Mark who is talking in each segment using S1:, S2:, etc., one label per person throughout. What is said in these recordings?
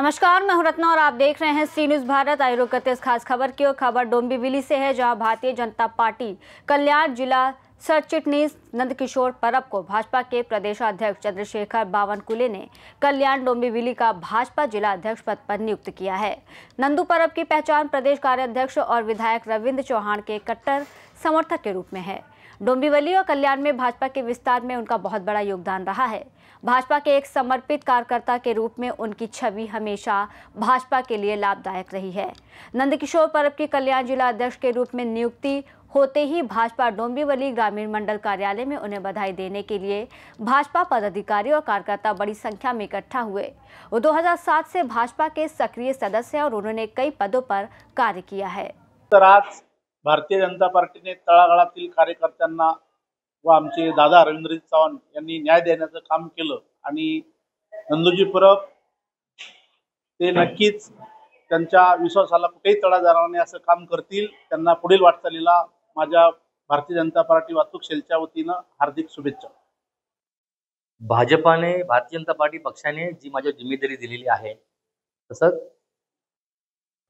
S1: नमस्कार, मैं हूं रत्ना और आप देख रहे हैं सी न्यूज़ भारत। आइए रुक करते इस खास खबर की ओर। खबर डोंबिवली से है, जहां भारतीय जनता पार्टी कल्याण जिला सर चिटनीस नंदकिशोर परब को भाजपा के प्रदेशाध्यक्ष चंद्रशेखर बावनकुले ने कल्याण डोंबिवली का भाजपा जिला अध्यक्ष पद पर नियुक्त किया है। नंदू परब की पहचान प्रदेश कार्याध्यक्ष और विधायक रविंद्र चौहान के कट्टर समर्थक के रूप में है। डोंबिवली और कल्याण में भाजपा के विस्तार में उनका बहुत बड़ा योगदान रहा है। भाजपा के एक समर्पित कार्यकर्ता के रूप में उनकी छवि हमेशा भाजपा के लिए लाभदायक रही है। नंदकिशोर परब की कल्याण जिला अध्यक्ष के रूप में नियुक्ति होते ही भाजपा डोंबिवली ग्रामीण मंडल कार्यालय में उन्हें बधाई देने के लिए भाजपा पदाधिकारी और कार्यकर्ता बड़ी संख्या में इकट्ठा हुए। वो 2007 से भाजपा के सक्रिय सदस्य हैं और उन्होंने कई पदों पर कार्य किया है।
S2: तर आज भारतीय जनता पार्टीने तळागाळातील कार्यकर्त्यांना व आमचे दादा रविंद्र चव्हाण यांनी न्याय देण्याचं काम केलं आणि नंदूजी परब ते नक्कीच त्यांच्या विश्वासाला कुठेही तडा जाणार नाही असं काम करतील। त्यांना पुढील वाटचालीला माझ्या भारतीय जनता पार्टी वाहतूक सेलच्या वतीनं हार्दिक शुभेच्छा।
S3: भाजपाने भारतीय जनता पार्टी पक्षाने जी माझ्या जिम्मेदारी दिलेली आहे, तसंच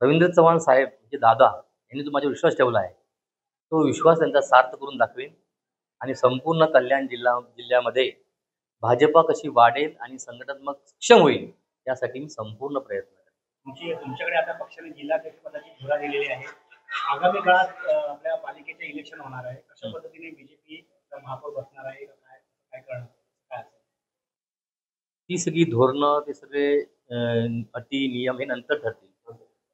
S3: रविंद्र चव्हाण साहेब जे दादा यांनी जो माझ्यावर विश्वास ठेवला आहे, तो विश्वास त्यांचा सार्थ करून दाखवेन आणि संपूर्ण कल्याण जिल्ह्यामध्ये भाजपा कशी वाढेल आणि संघटनात्मक सक्षम होईल यासाठी मी संपूर्ण प्रयत्न करेन।
S4: तुमच्याकडे आता पक्षाने जिल्हाध्यक्ष पदाची धुरा दिलेली आहे। आगामी काळात आपल्या पालिकेचे इलेक्शन होणार आहे, कशा पद्धतीने बीजेपी महापौर बसणार आहे, काय करणार, काय असेल
S3: ती सगळी धोरणं, ते सगळे अटी नियम हे नंतर ठरतील।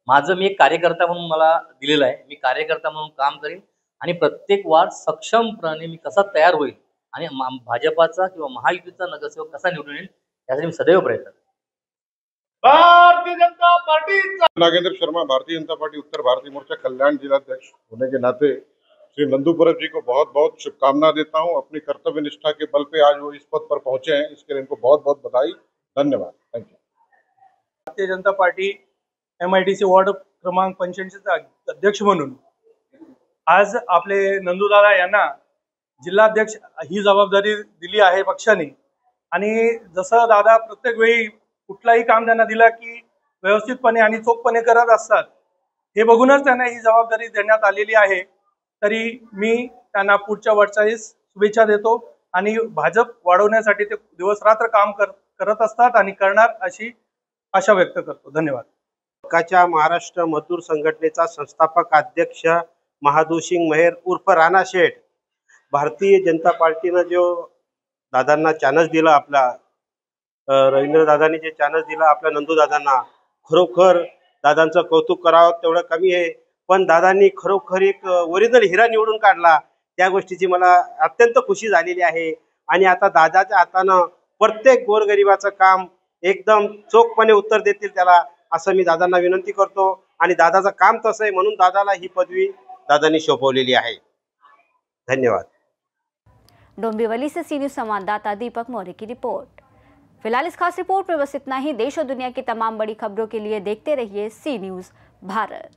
S3: माझं मी एक कार्यकर्ता म्हणून मला दिलेलं आहे, मी कार्यकर्ता म्हणून काम करेन आणि प्रत्येक वार्ड सक्षमपणे मी कसा तयार होईल आणि भाजपाचा किंवा महायुतीचा नगरसेवक कसा निवडून येईल यासाठी मी सदैव प्रयत्न करेन।
S2: भारतीय जनता पार्टी
S5: नागेंद्र शर्मा, भारतीय जनता पार्टी उत्तर भारतीय मोर्चा कल्याण जिलाध्यक्ष होने के नाते श्री नंदू परब जी को बहुत बहुत शुभकामना देता हूं। अपनी कर्तव्य निष्ठा के बल पे आज वो इस पद पर पहुंचे हैं, इसके लिए इनको बहुत बहुत बधाई, धन्यवाद, thank you.
S4: Bharatiya Janata party MIDC ward क्रमांक 85 अध्यक्ष म्हणून आज आपले नंदूदादा यांना जिल्हाध्यक्ष ही जबाबदारी दिली आहे पक्षाने। आणि जसं दादा प्रत्येक वेळी कुठलाही काम त्यांना दिला की व्यवस्थितपणे आणि चोखपणे करत असतात, हे बघूनच त्यांना ही जबाबदारी देण्यात आलेली आहे। तरी मी त्यांना पुढच्या वाटचालीस शुभेच्छा देतो आणि भाजप वाढवण्यासाठी ते दिवस रात्र काम करत असतात आणि करणार अशी आशा व्यक्त करतो। धन्यवाद।
S6: पक्षाच्या महाराष्ट्र मजदूर संघटनेचा संस्थापक अध्यक्ष महादूसिंग मेहर उर्फ राणा शेठ, भारतीय जनता पार्टीनं जो दादांना चान्स दिला, आपला रवींद्र दादांनी जे चान्स दिला आपल्या नंदू दादांना, खरोखर दादांचं कौतुक करावं तेवढं कमी आहे। पण दादांनी खरोखर एक ओरिजिनल हिरा निवडून काढला, त्या गोष्टीची मला अत्यंत खुशी झालेली आहे। आणि आता दादाच्या हातानं प्रत्येक गोरगरिबाचं काम एकदम चोखपणे उत्तर देतील त्याला, असं मी दादांना विनंती करतो। आणि दादाचं काम तसं आहे म्हणून दादाला ही पदवी दादांनी सोपवलेली आहे। धन्यवाद।
S1: डोंबिवली से सी न्यूज़ संवाददाता दीपक मौर्य की रिपोर्ट। फिलहाल इस खास रिपोर्ट में बस इतना ही। देश और दुनिया की तमाम बड़ी खबरों के लिए देखते रहिए सी न्यूज़ भारत।